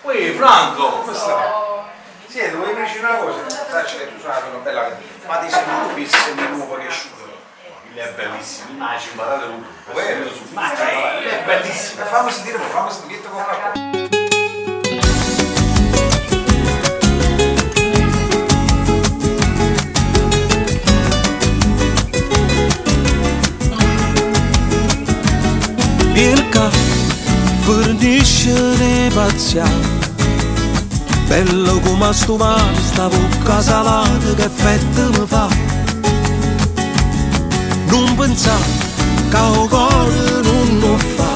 Poi Franco, come stai? Sì, dovevi dirci una cosa, sai che tu sei una bella ma ti sei un bellissimo nuovo che asciutto. È bellissimo, immagini, guardate lui. Ma è bellissimo. Fammi sentire, con qualcosa. Pirca, fornisce le pazziate, bello come sto mare, sta bocca salata che effetto mi fa. Non pensare che il cuore non lo fa,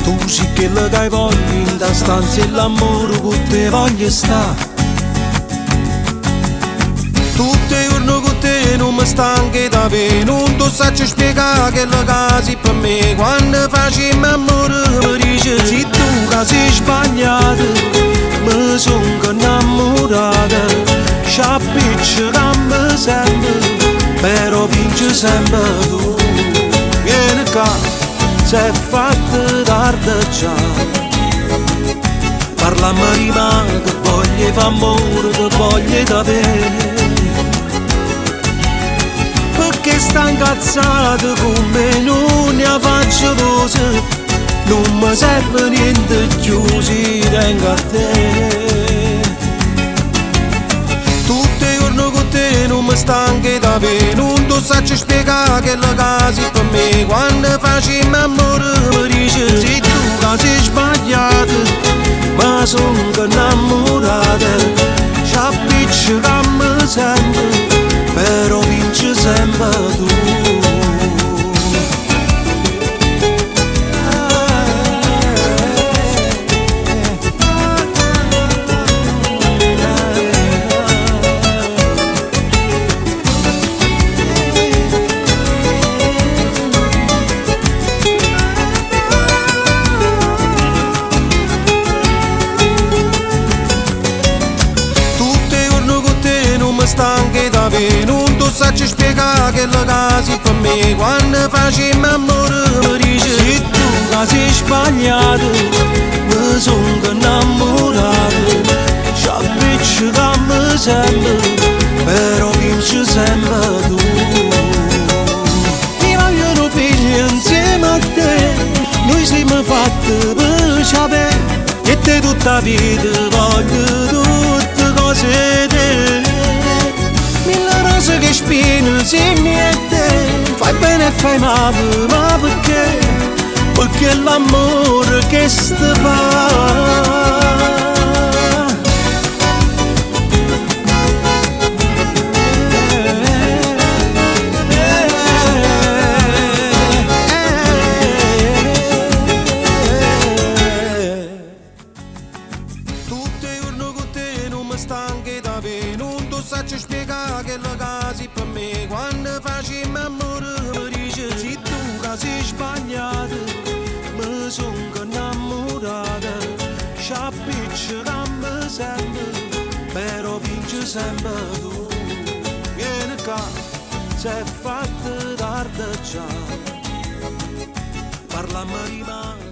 tu sì che le dai voglia in da stanza e l'amore con te voglio stare. Tutti i giorni con te non mi stanchi da vedere, non ti saggio spiegare che la casa è per me. Quando facciamo amore mi dice se tu che sei sbagliato, mi sono innamorata, s'appiccica sempre, però vince sempre tu. Vieni qua, sei fatta tardi già, parlami di me che voglio fare amore, che voglio da te. Perché sta incazzata con me, non ne faccio cose, non mi serve niente più, si tengo a te. Tutti i giorni con te non mi stanchi da vedere, non ti saggio spiegare che la casa è per me. Quando facciamo amore mi dice se tu che sei sbagliato, ma sono innamorata, s'appiccica sempre, però vince sempre tu. Stanche da vedere, non ti saggio spiegare che la casa è per me. Quando facciamo amore mi dice se tu che sei sbagliato, mi sono innamorato, s'appiccica sempre, però vince sempre tu. Mi vogliono figli insieme a te, noi siamo fatti per sapere, e te tutta la vita voglio tutte cose te. Mille rose che spino se niente, fai bene e fai male, ma perché? Perché è l'amore che sta fa. Tutti i giorni con te non mi stanchi da vedere, non ti saggio spiegare che la casa è per me. Quando facciamo amore mi dice se tu che sei sbagliato, mi sono innamorata, s'appiccica sempre, però vince sempre tu. Vieni qua, sei fatta tardi già, parlami di me.